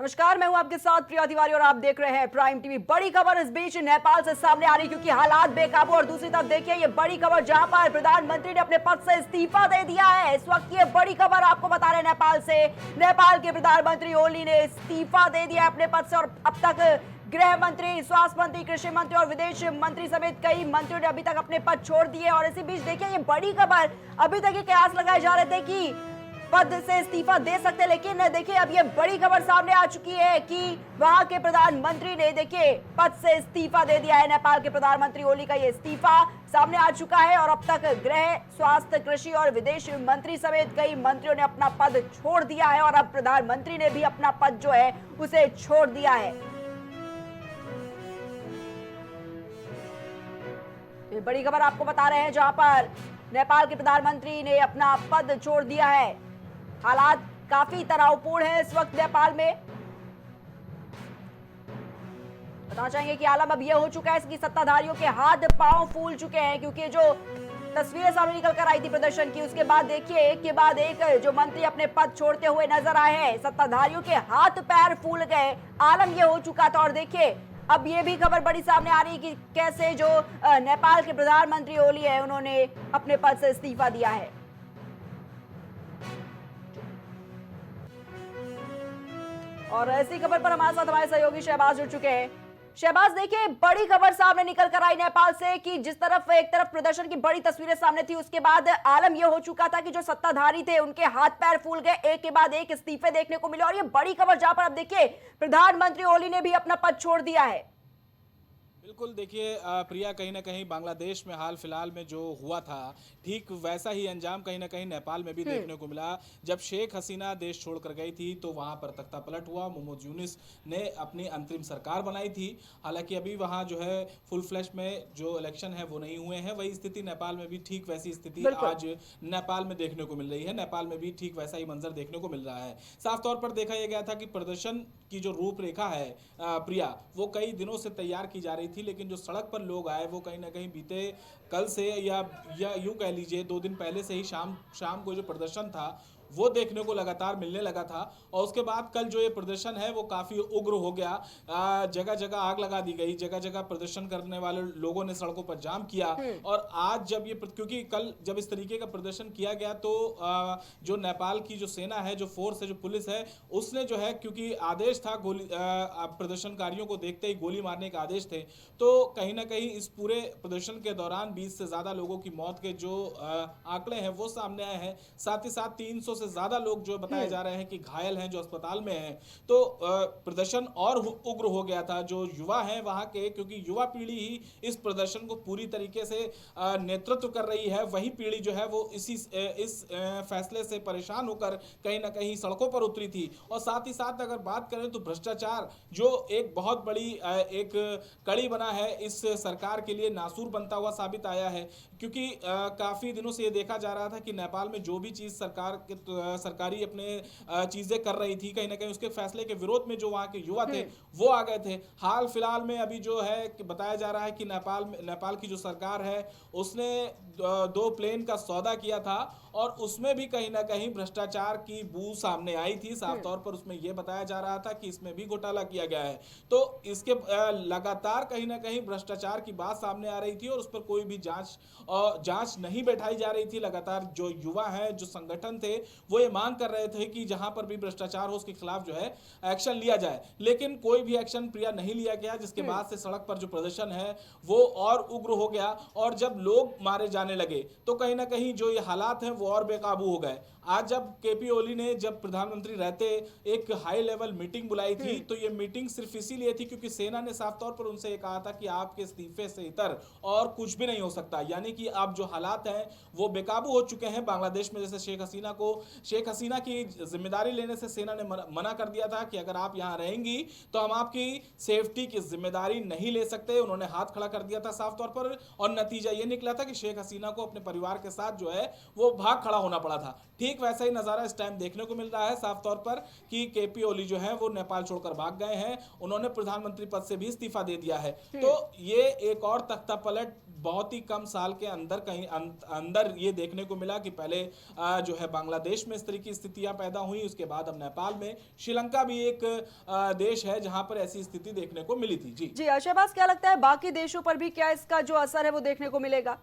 नमस्कार, मैं हूं आपके साथ प्रिया तिवारी और आप देख रहे हैं प्राइम टीवी। बड़ी खबर इस बीच नेपाल से सामने आ रही क्योंकि हालात बेकाबू। और दूसरी तरफ देखिए ये बड़ी खबर जहां पर प्रधानमंत्री ने अपने पद से इस्तीफा दे दिया है। इस वक्त ये बड़ी खबर आपको बता रहे हैं नेपाल से। नेपाल के प्रधानमंत्री ओली ने इस्तीफा दे दिया अपने पद से और अब तक गृह मंत्री, स्वास्थ्य मंत्री, कृषि मंत्री और विदेश मंत्री समेत कई मंत्रियों ने अभी तक अपने पद छोड़ दिए। और इसी बीच देखिए ये बड़ी खबर, अभी तक ये कयास लगाए जा रहे थे कि पद से इस्तीफा दे सकते, लेकिन देखिए अब ये बड़ी खबर सामने आ चुकी है कि वहां के प्रधानमंत्री ने देखिए पद से इस्तीफा दे दिया है। नेपाल के प्रधानमंत्री ओली का ये इस्तीफा सामने आ चुका है और अब तक गृह, स्वास्थ्य, कृषि और विदेश मंत्री समेत कई मंत्रियों ने अपना पद छोड़ दिया है और अब प्रधानमंत्री ने भी अपना पद जो है उसे छोड़ दिया है। ये बड़ी खबर आपको बता रहे हैं जहां पर नेपाल के प्रधानमंत्री ने अपना पद छोड़ दिया है। हालात काफी तनावपूर्ण है इस वक्त नेपाल में। बताना चाहेंगे कि आलम अब यह हो चुका है कि सत्ताधारियों के हाथ पांव फूल चुके हैं क्योंकि जो तस्वीरें सामने निकल कर आई थी प्रदर्शन की, उसके बाद देखिए एक के बाद एक जो मंत्री अपने पद छोड़ते हुए नजर आए हैं। सत्ताधारियों के हाथ पैर फूल गए, आलम यह हो चुका था। और देखिए अब ये भी खबर बड़ी सामने आ रही है कि कैसे जो नेपाल के प्रधानमंत्री ओली है उन्होंने अपने पद से इस्तीफा दिया है। और ऐसी खबर पर हमारे साथ हमारे सहयोगी शहबाज जुड़ चुके हैं। शहबाज, देखिए बड़ी खबर सामने निकल कर आई नेपाल से कि जिस तरफ एक तरफ प्रदर्शन की बड़ी तस्वीरें सामने थी, उसके बाद आलम यह हो चुका था कि जो सत्ताधारी थे उनके हाथ पैर फूल गए, एक के बाद एक इस्तीफे देखने को मिले। और ये बड़ी खबर जहां पर अब देखिए प्रधानमंत्री ओली ने भी अपना पद छोड़ दिया है। बिल्कुल, देखिए प्रिया, कहीं ना कहीं बांग्लादेश में हाल फिलहाल में जो हुआ था ठीक वैसा ही अंजाम कहीं ना कहीं नेपाल में भी देखने को मिला। जब शेख हसीना देश छोड़कर गई थी तो वहां पर तख्ता पलट हुआ, मोहम्मद यूनिस ने अपनी अंतरिम सरकार बनाई थी। हालांकि अभी वहां जो है फुल फ्लैश में जो इलेक्शन है वो नहीं हुए हैं। वही स्थिति नेपाल में भी ठीक वैसी स्थिति आज नेपाल में देखने को मिल रही है। नेपाल में भी ठीक वैसा ही मंजर देखने को मिल रहा है। साफ तौर पर देखा यह गया था कि प्रदर्शन की जो रूपरेखा है प्रिया, वो कई दिनों से तैयार की जा रही थी, लेकिन जो सड़क पर लोग आए वो कहीं ना कहीं बीते कल से या यूं कह लीजिए 2 दिन पहले से ही शाम को जो प्रदर्शन था वो देखने को लगातार मिलने लगा था। और उसके बाद कल जो ये प्रदर्शन है वो काफ़ी उग्र हो गया। जगह जगह आग लगा दी गई, जगह जगह प्रदर्शन करने वाले लोगों ने सड़कों पर जाम किया। और आज जब ये, क्योंकि कल जब इस तरीके का प्रदर्शन किया गया तो जो नेपाल की जो सेना है, जो फोर्स है, जो पुलिस है, उसने जो है, क्योंकि आदेश था गोली प्रदर्शनकारियों को देखते ही गोली मारने के आदेश थे, तो कहीं ना कहीं इस पूरे प्रदर्शन के दौरान 20 से ज़्यादा लोगों की मौत के जो आंकड़े हैं वो सामने आए हैं। साथ ही साथ 300 से ज्यादा लोग जो बताए जा रहे हैं कि घायल हैं, जो अस्पताल में हैं। तो प्रदर्शन और उग्र हो गया था। जो युवा हैं वहां के, क्योंकि युवा पीढ़ी ही इस प्रदर्शन को पूरी तरीके से नेतृत्व कर रही है, वही पीढ़ी जो है वो इस फैसले से परेशान होकर कहीं ना कहीं सड़कों पर उतरी थी। और साथ ही साथ अगर बात करें तो भ्रष्टाचार जो एक बहुत बड़ी एक कड़ी बना है, इस सरकार के लिए नासूर बनता हुआ साबित आया है। क्योंकि काफी दिनों से ये देखा जा रहा था कि नेपाल में जो भी चीज सरकारी अपने चीजें कर रही थी, कहीं ना कहीं उसके फैसले के विरोध में जो वहां के युवा थे वो आ गए थे। हाल फिलहाल में अभी जो है कि बताया जा रहा है कि नेपाल की जो सरकार है उसने 2 प्लेन का सौदा किया था और उसमें भी कहीं ना कहीं भ्रष्टाचार की बू सामने आई थी। साफ तौर पर उसमें यह बताया जा रहा था कि इसमें भी घोटाला किया गया है। तो इसके लगातार कहीं ना कहीं भ्रष्टाचार की बात सामने आ रही थी और उस पर कोई भी जांच नहीं बैठाई जा रही थी। लगातार जो युवा है, जो संगठन थे, वो ये मांग कर रहे थे कि जहां पर भी भ्रष्टाचार हो उसके खिलाफ जो है एक्शन लिया जाए, लेकिन कोई भी एक्शन प्रिया नहीं लिया गया, जिसके बाद से सड़क पर जो प्रदर्शन है वो और उग्र हो गया। और जब लोग मारे जाने लगे तो कहीं ना कहीं जो ये हालात हैं वो और बेकाबू हो गए। आज जब केपी ओली ने, जब प्रधानमंत्री रहते, एक हाई लेवल मीटिंग बुलाई थी, तो ये मीटिंग सिर्फ इसीलिए थी क्योंकि सेना ने साफ तौर पर उनसे कहा था कि आपके इस्तीफे से इतर और कुछ भी नहीं हो सकता। यानी कि अब जो हालात हैं वो बेकाबू हो चुके हैं बांग्लादेश में। जैसे शेख हसीना की जिम्मेदारी लेने से सेना ने मना कर दिया था कि अगर आप यहां रहेंगी तो हम आपकी सेफ्टी की जिम्मेदारी नहीं ले सकते। उन्होंने हाथ खड़ा कर दिया था साफ तौर पर और नतीजा ये निकला था कि शेख हसीना को अपने परिवार के साथ जो है वो भाग खड़ा होना पड़ा था। ठीक ठीक वैसा ही नजारा इस टाइम देखने को मिल रहा है साफ तौर पर कि केपी ओली जो है वो नेपाल छोड़कर भाग गए हैं। उन्होंने प्रधानमंत्री पद से भी इस्तीफा दे दिया है। तो ये एक और तख्ता पलट बहुत ही कम साल के अंदर कहीं अंदर ये देखने को मिला कि पहले जो है बांग्लादेश में इस तरह की स्थितियां पैदा हुई, उसके बाद अब नेपाल में, श्रीलंका भी एक देश है जहां पर ऐसी स्थिति देखने को मिली थी। जी जी शहबाज, क्या लगता है बाकी देशों पर भी क्या इसका जो असर है वो देखने को मिलेगा?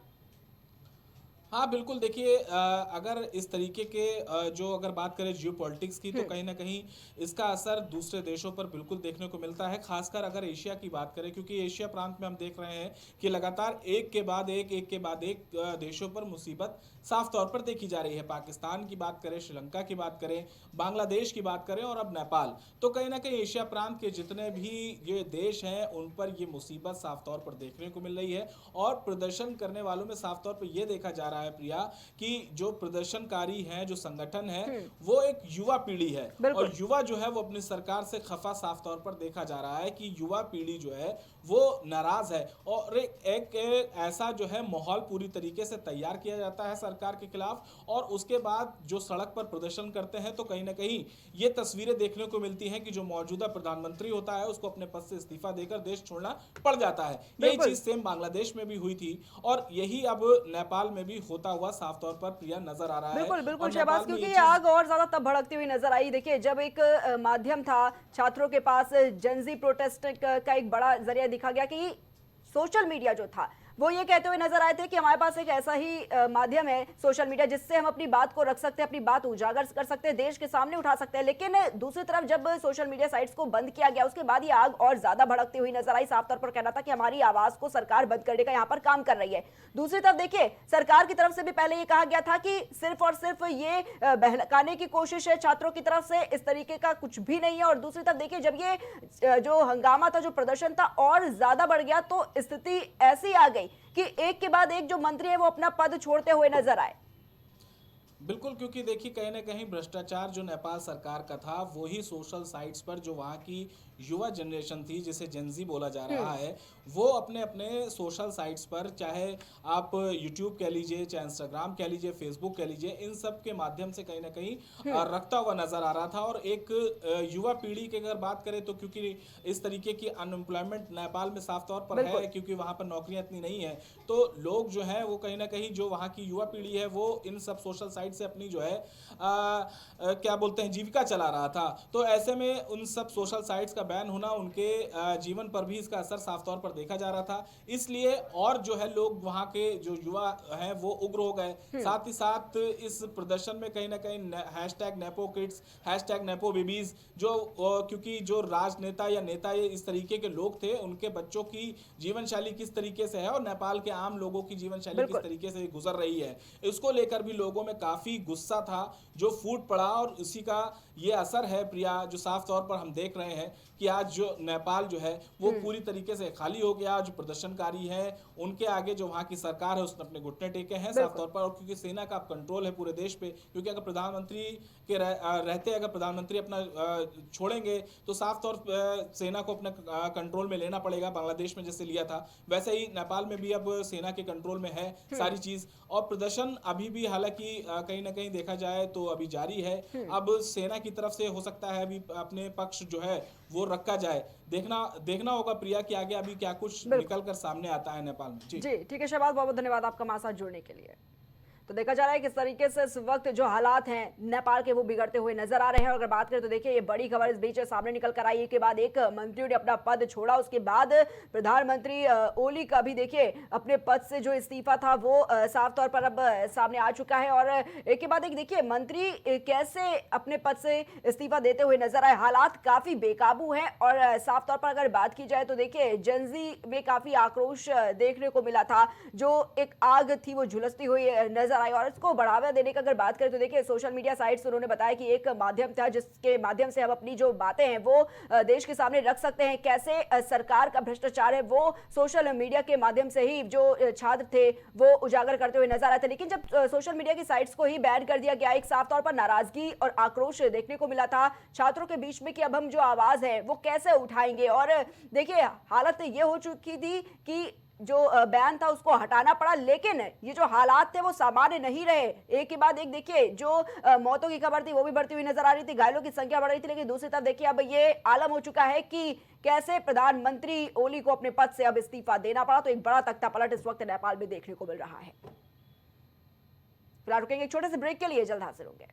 हाँ बिल्कुल, देखिए अगर इस तरीके के जो अगर बात करें जियो पॉलिटिक्स की, तो कहीं ना कहीं इसका असर दूसरे देशों पर बिल्कुल देखने को मिलता है, खासकर अगर एशिया की बात करें, क्योंकि एशिया प्रांत में हम देख रहे हैं कि लगातार एक के बाद एक देशों पर मुसीबत साफ तौर पर देखी जा रही है। पाकिस्तान की बात करें, श्रीलंका की बात करें, बांग्लादेश की बात करें और अब नेपाल, तो कहीं ना कहीं एशिया प्रांत के जितने भी ये देश हैं उन पर ये मुसीबत साफ तौर पर देखने को मिल रही है। और प्रदर्शन करने वालों में साफ तौर पर यह देखा जा रहा है प्रिया कि जो प्रदर्शनकारी हैं, जो संगठन है, वो एक युवा पीढ़ी है। और युवा जो है वो अपनी सरकार से खफा साफ तौर पर देखा जा रहा है कि युवा पीढ़ी जो है वो नाराज है। और एक ऐसा जो है माहौल पूरी तरीके से तैयार किया जाता है सरकार के खिलाफ, और उसके बाद जो सड़क पर प्रदर्शन करते हैं तो कहीं ना कहीं ये तस्वीरें देखने को मिलती हैं कि जो मौजूदा प्रधानमंत्री होता है उसको अपने पद से इस्तीफा देकर देश छोड़ना पड़ जाता है। यही चीज सेम बांग्लादेश में भी हुई थी और यही अब नेपाल में भी होता हुआ साफ तौर पर प्रिया नजर आ रहा है। बिल्कुल बिल्कुल शहबाज, क्योंकि ये आग और ज्यादा तब भड़कती हुई नजर आई। देखिए, जब एक माध्यम था छात्रों के पास, जनजी प्रोटेस्ट का एक बड़ा जरिया दिखा गया कि सोशल मीडिया जो था वो ये कहते हुए नजर आए थे कि हमारे पास एक ऐसा ही माध्यम है सोशल मीडिया जिससे हम अपनी बात को रख सकते हैं, अपनी बात उजागर कर सकते हैं, देश के सामने उठा सकते हैं। लेकिन दूसरी तरफ जब सोशल मीडिया साइट्स को बंद किया गया उसके बाद ये आग और ज्यादा भड़कती हुई नजर आई। साफ तौर पर कहना था कि हमारी आवाज को सरकार बंद करने का यहाँ पर काम कर रही है। दूसरी तरफ देखिए, सरकार की तरफ से भी पहले ये कहा गया था कि सिर्फ और सिर्फ ये बहकाने की कोशिश है छात्रों की तरफ से, इस तरीके का कुछ भी नहीं है। और दूसरी तरफ देखिए, जब ये जो हंगामा था, जो प्रदर्शन था और ज्यादा बढ़ गया तो स्थिति ऐसी आ गई कि एक के बाद एक जो मंत्री है वो अपना पद छोड़ते हुए नजर आए। बिल्कुल, क्योंकि देखिए कहीं ना कहीं भ्रष्टाचार जो नेपाल सरकार का था वो ही सोशल साइट्स पर जो वहाँ की युवा जनरेशन थी, जिसे जेनजी बोला जा रहा है, वो अपने अपने सोशल साइट्स पर, चाहे आप यूट्यूब कह लीजिए, चाहे इंस्टाग्राम कह लीजिए, फेसबुक कह लीजिए, इन सब के माध्यम से कहीं ना कहीं रखता हुआ नजर आ रहा था। और एक युवा पीढ़ी की अगर बात करें तो क्योंकि इस तरीके की अनएम्प्लॉयमेंट नेपाल में साफ तौर पर है, क्योंकि वहाँ पर नौकरियाँ इतनी नहीं है, तो लोग जो है वो कहीं ना कहीं, जो वहाँ की युवा पीढ़ी है वो इन सब सोशल साइट से अपनी जो है क्या बोलते हैं, जीविका चला रहा था। तो ऐसे में उन सब सोशल साइट्स का बैन होना, उनके जीवन पर भी इसका असर साफ तौर पर देखा जा रहा था। इसलिए और जो है लोग वहाँ के जो युवा हैं वो उग्र हो गए। साथ ही साथ इस प्रदर्शन में कहीं ना कहीं hashtag nepo kids, hashtag nepo babies, जो क्योंकि जो राजनेता या नेता ये इस तरीके के लोग थे, उनके बच्चों की जीवन शैली किस तरीके से है और नेपाल के आम लोगों की जीवन शैली किस तरीके से गुजर रही है, इसको लेकर भी लोगों में काफी गुस्सा था जो फूट पड़ा। और इसी का ये असर है प्रिया, जो साफ तौर पर हम देख रहे हैं कि आज जो नेपाल जो है वो पूरी तरीके से खाली हो गया। जो प्रदर्शनकारी हैं उनके आगे जो वहाँ की सरकार है उसने अपने घुटने टेके हैं साफ तौर पर। और क्योंकि सेना का कंट्रोल है पूरे देश पे, क्योंकि अगर प्रधानमंत्री के रहते अगर प्रधानमंत्री अपना छोड़ेंगे तो साफ तौर पर सेना को अपने कंट्रोल में लेना पड़ेगा। बांग्लादेश में जैसे लिया था वैसे ही नेपाल में भी अब सेना के कंट्रोल में है सारी चीज। और प्रदर्शन अभी भी हालांकि कहीं ना कहीं देखा जाए तो अभी जारी है। अब सेना की तरफ से हो सकता है अभी अपने पक्ष जो है वो रखा जाए। देखना होगा प्रिया कि आगे अभी क्या कुछ निकल कर सामने आता है नेपाल में। जी ठीक है शहबाज, बहुत बहुत धन्यवाद आपका हमारे साथ जुड़ने के लिए। तो देखा जा रहा है किस तरीके से इस वक्त जो हालात हैं नेपाल के वो बिगड़ते हुए नजर आ रहे हैं। और अगर बात करें तो देखिए, ये बड़ी खबर इस बीच सामने निकल कर आई के बाद एक मंत्री ने अपना पद छोड़ा, उसके बाद प्रधानमंत्री ओली का भी देखिए अपने पद से जो इस्तीफा था वो साफ तौर पर अब सामने आ चुका है। और एक के बाद एक देखिए मंत्री कैसे अपने पद से इस्तीफा देते हुए नजर आए। हालात काफी बेकाबू हैं और साफ तौर पर अगर बात की जाए तो देखिए जेनजी में काफी आक्रोश देखने को मिला था, जो एक आग थी वो झुलसती हुई नजर आई। और इसको बढ़ावा देने का अगर बात करें तो देखिए सोशल मीडिया साइट्स उन्होंने बताया कि एक माध्यम था जिसके माध्यम से हम अपनी जो बातें हैं वो देश के सामने रख सकते हैं। कैसे सरकार का भ्रष्टाचार है वो सोशल मीडिया के माध्यम से ही जो छात्र थे वो उजागर करते हुए नजर आए थे। लेकिन जब सोशल मीडिया की साइट्स को ही बैन कर दिया गया, एक साफ तौर पर नाराजगी और आक्रोश देखने को मिला था छात्रों के बीच में कि अब हम जो आवाज है वो कैसे उठाएंगे। और देखिए हालत ये हो चुकी थी कि जो बैन था उसको हटाना पड़ा, लेकिन ये जो हालात थे वो सामान्य नहीं रहे। एक के बाद एक देखिए जो मौतों की खबर थी वो भी बढ़ती हुई नजर आ रही थी, घायलों की संख्या बढ़ रही थी, लेकिन दूसरी तरफ देखिए अब ये आलम हो चुका है कि कैसे प्रधानमंत्री ओली को अपने पद से अब इस्तीफा देना पड़ा। तो एक बड़ा तख्ता पलट इस वक्त नेपाल में देखने को मिल रहा है। फिलहाल रुकेंगे एक छोटे से ब्रेक के लिए, जल्द हाजिर होंगे।